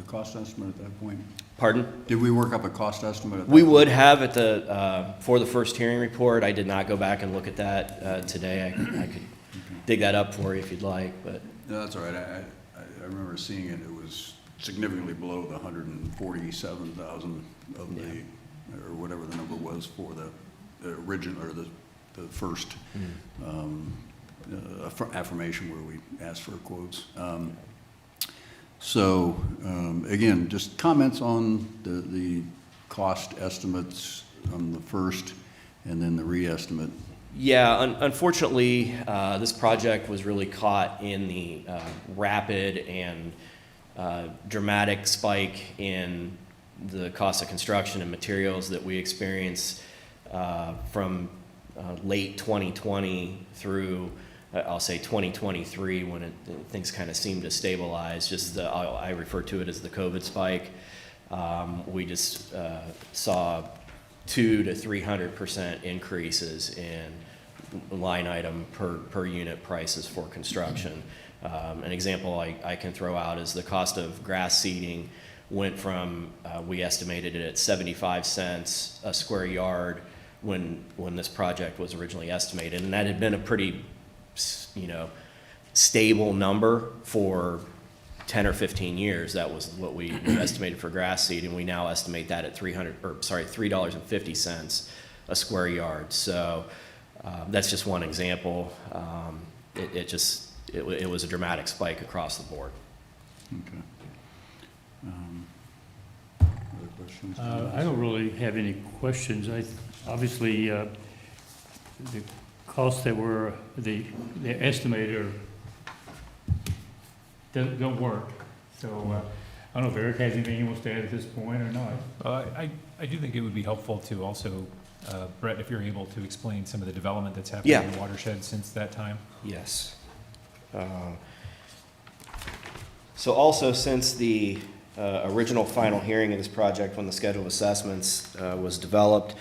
cost estimate at that point? Pardon? Did we work up a cost estimate at that We point? would have at the, for the first hearing report. I did not go back and look at that today. I could dig that up for you if you'd like, but. No, that's all right. I remember seeing it. It was significantly below the 147,000 of the, or whatever the number was for the original, or the first affirmation where we asked for quotes. Again, just comments on the cost estimates on the first and then the re-estimate. Yeah, unfortunately, this project was really caught in the rapid and dramatic spike in the cost of construction and materials that we experienced from late 2020 through, I'll say 2023, when things kind of seemed to stabilize. Just I refer to it as the COVID spike. We just saw 200% to 300% increases in line item per unit prices for construction. An example I can throw out is the cost of grass seeding went from, we estimated it at 75 cents a square yard when this project was originally estimated, and that had been a pretty, stable number for 10 or 15 years. That was what we estimated for grass seed, and we now estimate that at $3.50 a square yard. So that's just one example. It was a dramatic spike across the board. Okay. Other questions? I don't really have any questions. Obviously, the costs that were the estimator don't work. So I don't know if Eric has anything he wants to add at this point or not. I do think it would be helpful to also, Brett, if you're able to explain some of the development that's happened in the watershed since that time. Yes. So also, since the original final hearing of this project, when the schedule of assessments was developed,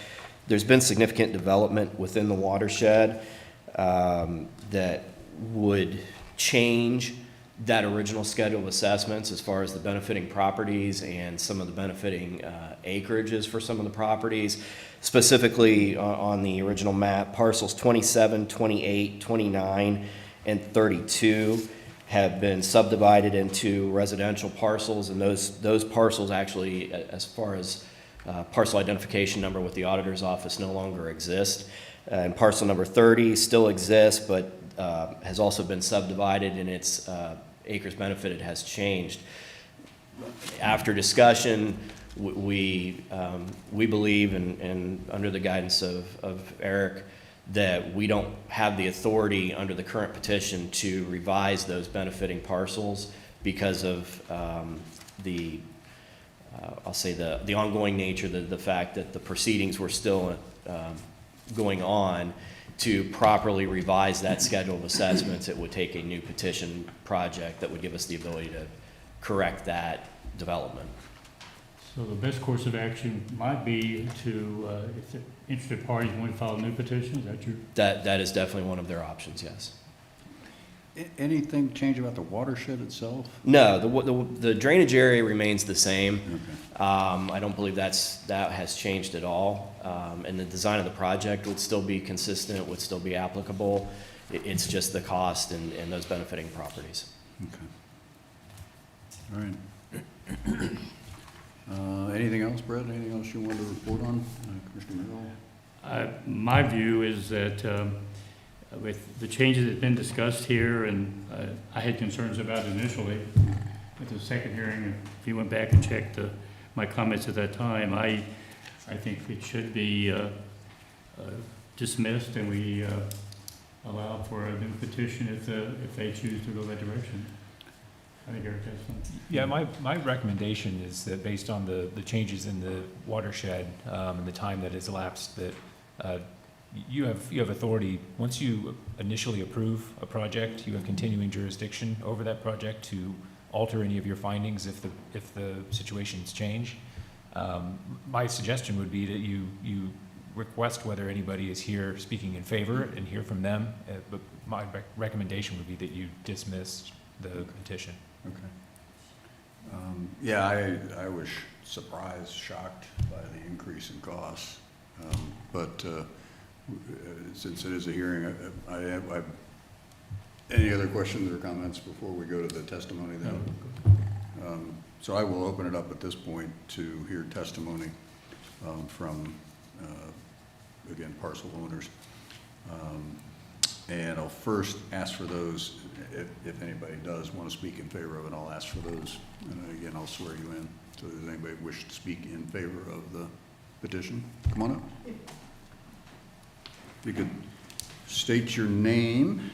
there's been significant development within the watershed that would change that original schedule of assessments as far as the benefiting properties and some of the benefiting acreages for some of the properties. Specifically on the original map, parcels 27, 28, 29, and 32 have been subdivided into residential parcels, and those parcels actually, as far as parcel identification number with the auditor's office, no longer exist. And parcel number 30 still exists, but has also been subdivided, and its acres benefited has changed. After discussion, we believe, and under the guidance of Eric, that we don't have the authority under the current petition to revise those benefiting parcels because of I'll say the ongoing nature, the fact that the proceedings were still going on to properly revise that schedule of assessments, it would take a new petition project that would give us the ability to correct that development. So the best course of action might be to, if the interested parties want to file a new petition, is that your? That is definitely one of their options, yes. Anything change about the watershed itself? No, the drainage area remains the same. Okay. I don't believe that has changed at all. And the design of the project would still be consistent, would still be applicable. It's just the cost and those benefiting properties. Okay. All right. Anything else, Brett? Anything else you want to report on, Commissioner Merrill? My view is that with the changes that have been discussed here, and I had concerns about initially at the second hearing, if you went back and checked my comments at that time, I think it should be dismissed, and we allow for a new petition if they choose to go that direction. I think Eric has something. Yeah, my recommendation is that based on the changes in the watershed and the time that has elapsed, that you have authority, once you initially approve a project, you have continuing jurisdiction over that project to alter any of your findings if the situations change. My suggestion would be that you request whether anybody is here speaking in favor and hear from them, but my recommendation would be that you dismiss the petition. Okay. Yeah, I was surprised, shocked by the increase in costs. But since it is a hearing, I have any other questions or comments before we go to the testimony then? So I will open it up at this point to hear testimony from, again, parcel owners. And I'll first ask for those, if anybody does want to speak in favor of it, I'll ask for those. And again, I'll swear you in. So does anybody wish to speak in favor of the petition? Come on up. You could state your name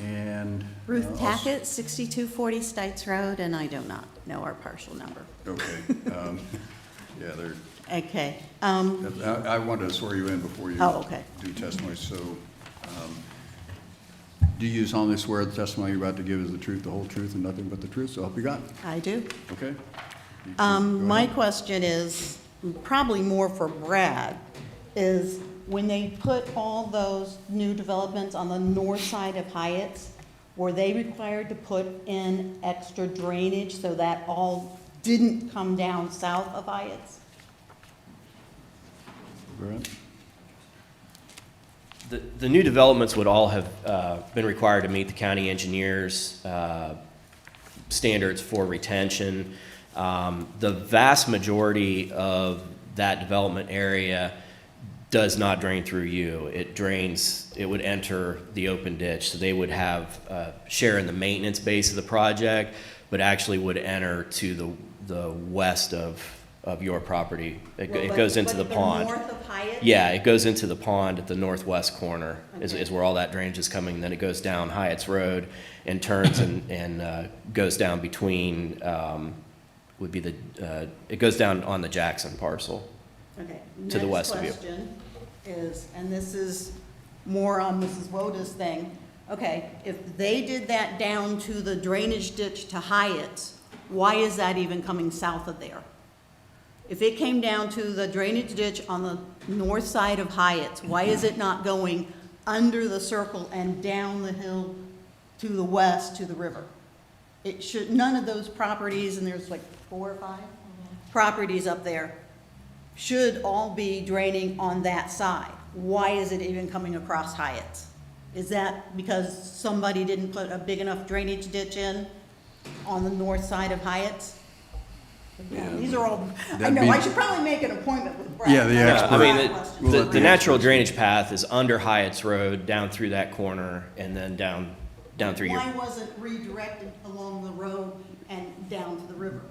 and. Ruth Tackett, 6240 Stites Road, and I do not know our parcel number. Okay. Yeah, they're. Okay. I wanted to swear you in before you do testimony, so do you solemnly swear the testimony you're about to give is the truth, the whole truth, and nothing but the truth, so help you God? I do. Okay. My question is, probably more for Brad, is when they put all those new developments on the north side of Hyatt's, were they required to put in extra drainage so that all didn't come down south of Hyatt's? Brad? The new developments would all have been required to meet the county engineer's standards for retention. The vast majority of that development area does not drain through you. It would enter the open ditch. So they would have share in the maintenance base of the project, but actually would enter to the west of your property. It goes into the pond. North of Hyatt? Yeah, it goes into the pond at the northwest corner is where all that drainage is coming. Then it goes down Hyatt's Road and turns and goes down between, it goes down on the Jackson parcel. Okay. To the west of you. Next question is, and this is more on Mrs. Woda's thing, okay, if they did that down to the drainage ditch to Hyatt, why is that even coming south of there? If it came down to the drainage ditch on the north side of Hyatt, why is it not going under the circle and down the hill to the west to the river? It should, none of those properties, and there's like 4 or 5 properties up there, should all be draining on that side. Why is it even coming across Hyatt? Is that because somebody didn't put a big enough drainage ditch in on the north side of Hyatt? Yeah, these are all, I know, I should probably make an appointment with Brad. Yeah, the expert. I mean, the natural drainage path is under Hyatt's Road, down through that corner, and then down through your. Why wasn't redirected along the road and down to the river?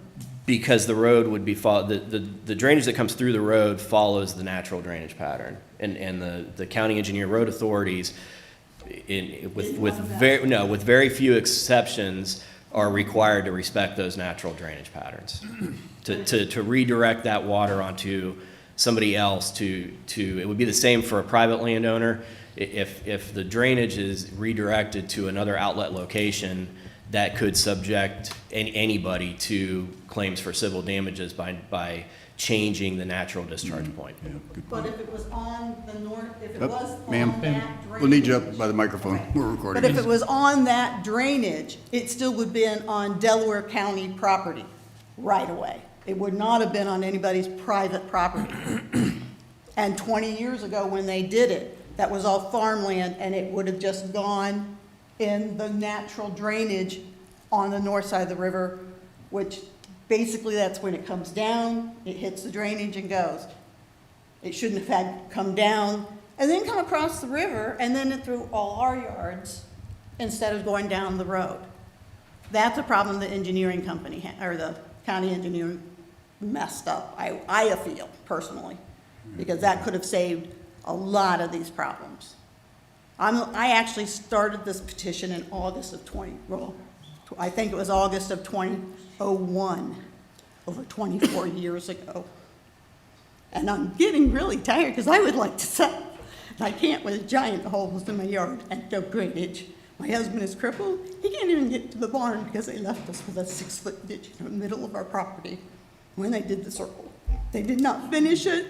Because the road would be, the drainage that comes through the road follows the natural drainage pattern. And the county engineer road authorities, with very few exceptions, are required to respect those natural drainage patterns. To redirect that water onto somebody else it would be the same for a private landowner. If the drainage is redirected to another outlet location, that could subject anybody to claims for civil damages by changing the natural discharge point. Yeah, good But point. if it was on the north, if it Oh, was on ma'am, that drainage. we'll need you up by the microphone. We're recording. But if it was on that drainage, it still would have been on Delaware County property right away. It would not have been on anybody's private property. And 20 years ago, when they did it, that was all farmland, and it would have just gone in the natural drainage on the north side of the river, which basically that's when it comes down, it hits the drainage and goes. It shouldn't have had come down and then come across the river and then through all our yards instead of going down the road. That's a problem the engineering company, or the county engineering messed up, I feel personally, because that could have saved a lot of these problems. I actually started this petition in August of I think it was August of 2001, over 24 years ago. And I'm getting really tired because I would like to sell. And I can't with giant holes in my yard and no drainage. My husband is crippled. He can't even get to the barn because they left us with a 6-foot ditch in the middle of our property when they did the circle. They did not finish it.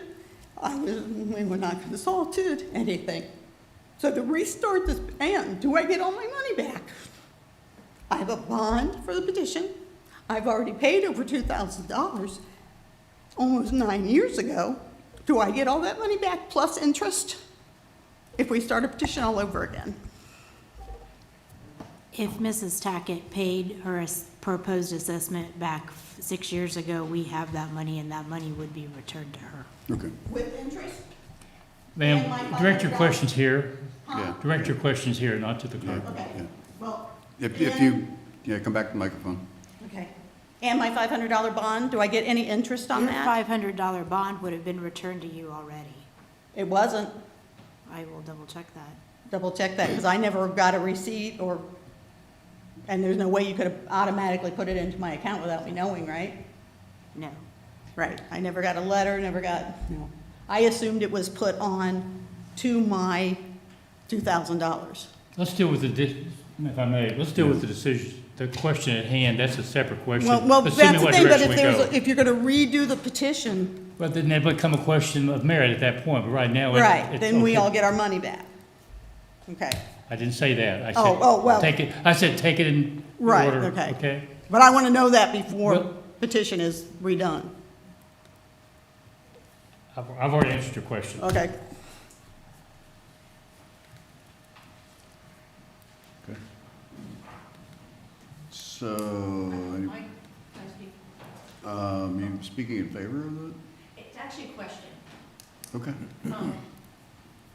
We were not consulted, anything. So to restart this, and do I get all my money back? I have a bond for the petition. I've already paid over $2,000 almost 9 years ago. Do I get all that money back plus interest if we start a petition all over again? If Mrs. Tackett paid her proposed assessment back 6 years ago, we have that money, and that money would be returned to her. Okay. With interest? Ma'am, direct your questions here. Yeah. Direct your questions here, not to the clerk. Okay, Yeah. well. If and- you, come back to the microphone. Okay. And my $500 bond, do I get any interest on Your that? $500 bond would have been returned to you already. It wasn't. I will double check that. Double check that, because I never got a receipt and there's no way you could have automatically put it into my account without me knowing, right? No. Right, I never got a letter, never got, I assumed it was put on to my $2,000. Let's deal with if I may, let's deal with the decision, the question at hand. That's a separate question. Well, that's assuming the what thing, but direction we go. if you're gonna redo the petition, But then that become a question of merit at that point, but right now. right, it's then we okay. all get our money back. Okay, I didn't say that. I said, well. take it, I said, take it in right, order, okay. okay? But I wanna know that before Well- petition is redone. I've already answered your question. Okay. Okay. So, you speaking in favor of it? It's actually a question. Okay.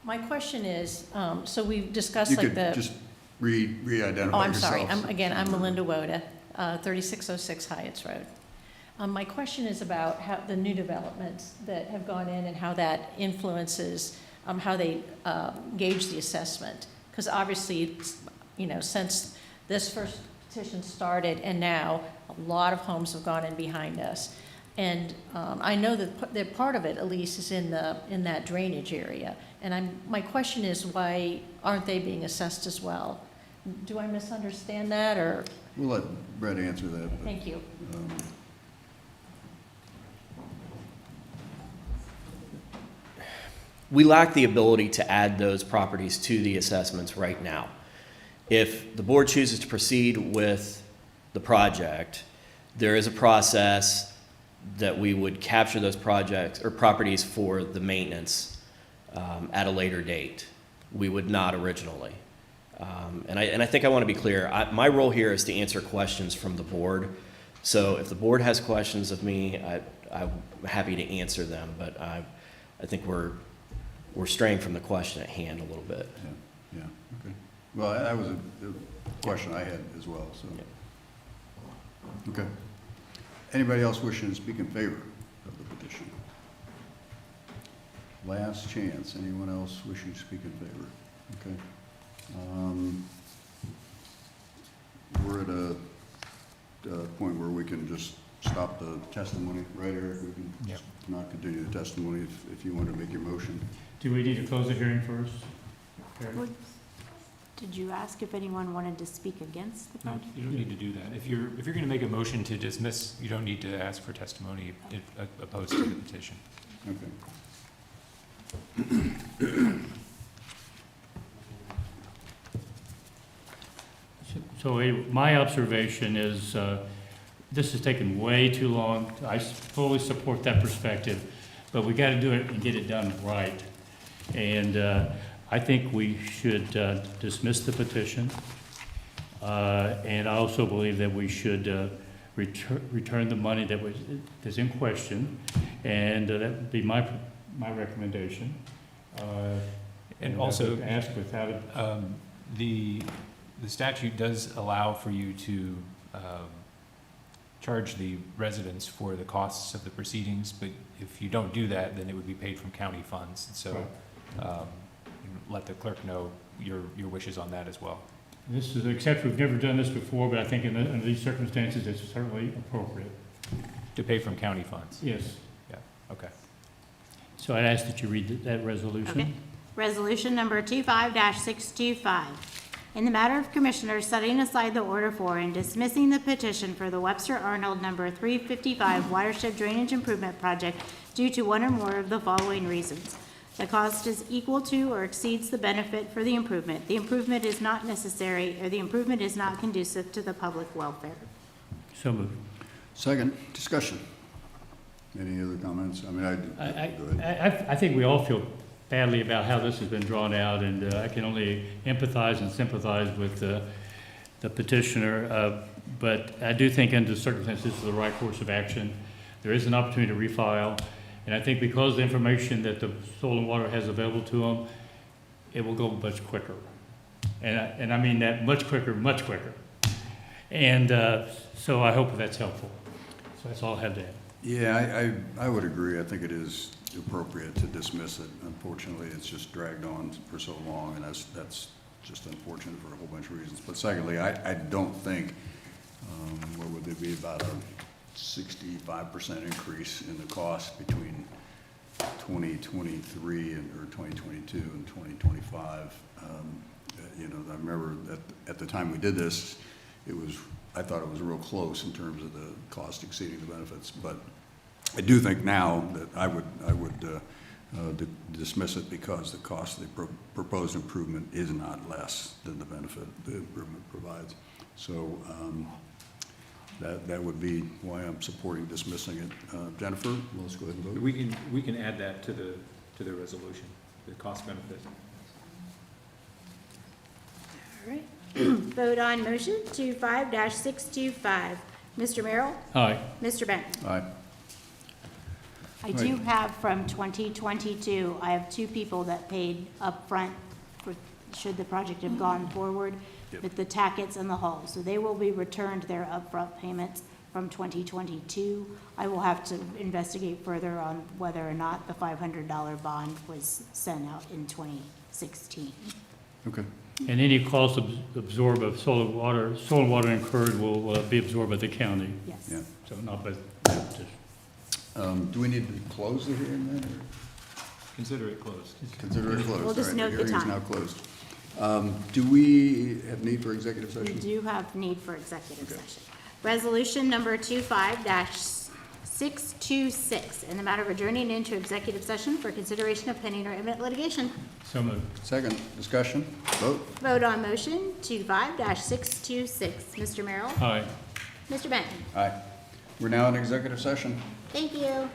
My question is, so we've discussed You like could the. just re-identify Oh, I'm yourself. sorry. I'm Melinda Woda, 3606 Hyatts Road. My question is about how the new developments that have gone in and how that influences how they gauge the assessment. Because obviously, it's, since this first petition started and now, a lot of homes have gone in behind us. And I know that part of it, at least, is in that drainage area. And my question is, why aren't they being assessed as well? Do I misunderstand that, or? We'll let Brett answer that. But, Thank you. We lack the ability to add those properties to the assessments right now. If the board chooses to proceed with the project, there is a process that we would capture those projects or properties for the maintenance at a later date. We would not originally. And I think I want to be clear. My role here is to answer questions from the board. So if the board has questions of me, I'm happy to answer them. But I think we're straying from the question at hand a little bit. Yeah, okay. Well, that was a question I had as well, so. Okay. Anybody else wishing to speak in favor of the petition? Last chance. Anyone else wishing to speak in favor? Okay. We're at a point where we can just stop the testimony, right, Eric? We can Yep. not continue the testimony if you want to make your motion. Do we need to close the hearing first? Did you ask if anyone wanted to speak against the No, project? you don't need to do that. If you're going to make a motion to dismiss, you don't need to ask for testimony opposed to the petition. Okay. So my observation is, this has taken way too long. I fully support that perspective, but we got to do it and get it done right. And I think we should dismiss the petition. And I also believe that we should return the money that's in question, and that would be my recommendation. And also, ask without it. The statute does allow for you to charge the residents for the costs of the proceedings, but if you don't do that, then it would be paid from county funds. So let the clerk know your wishes on that as well. This is, except we've never done this before, but I think under these circumstances, it's certainly appropriate. To pay from county funds? Yes. Yeah, okay. So I'd ask that you read that resolution. Okay. Resolution number 25-625. In the matter of Commissioners setting aside the order for and dismissing the petition for the Webster Arnold number 355 Watershed Drainage Improvement Project due to one or more of the following reasons. The cost is equal to or exceeds the benefit for the improvement. The improvement is not necessary, or the improvement is not conducive to the public welfare. So moved. Second, discussion. Any other comments? I mean, go ahead. I think we all feel badly about how this has been drawn out, and I can only empathize and sympathize with the petitioner, but I do think under the circumstances this is the right course of action. There is an opportunity to refile, and I think because the information that the Soil and Water has available to them, it will go much quicker. And I mean that much quicker, much quicker. And so I hope that's helpful. So that's all I have to add. Yeah, I would agree. I think it is appropriate to dismiss it. Unfortunately, it's just dragged on for so long, and that's just unfortunate for a whole bunch of reasons. But secondly, I don't think, what would there be, about a 65% increase in the cost between 2023 or 2022 and 2025. You know, I remember at the time we did this, I thought it was real close in terms of the cost exceeding the benefits, but I do think now that I would dismiss it because the cost of the proposed improvement is not less than the benefit the improvement provides. So that would be why I'm supporting dismissing it. Jennifer, let's go ahead and vote. We can add that to the resolution, the cost benefit. All right. Vote on motion 25-625. Mr. Merrill? Aye. Mr. Benton? Aye. I do have from 2022, I have two people that paid upfront for, should the project have gone forward, with the tackets and the hull. So they will be returned their upfront payments from 2022. I will have to investigate further on whether or not the $500 bond was sent out in 2016. Okay. And any cost absorbed of soil and water incurred will be absorbed by the county. Yes. Yeah. So not by. Do we need to close the hearing then? Or? Consider it closed. Consider it closed. We'll just All right, note the hearing is time. now closed. Do we have need for executive We session? do have need for executive Okay. session. Resolution number 25-626, in the matter of adjourning into executive session for consideration of pending or imminent litigation. So moved. Second, discussion, vote. Vote on motion 25-626. Mr. Merrill? Aye. Mr. Benton? Aye. We're now in executive session. Thank you.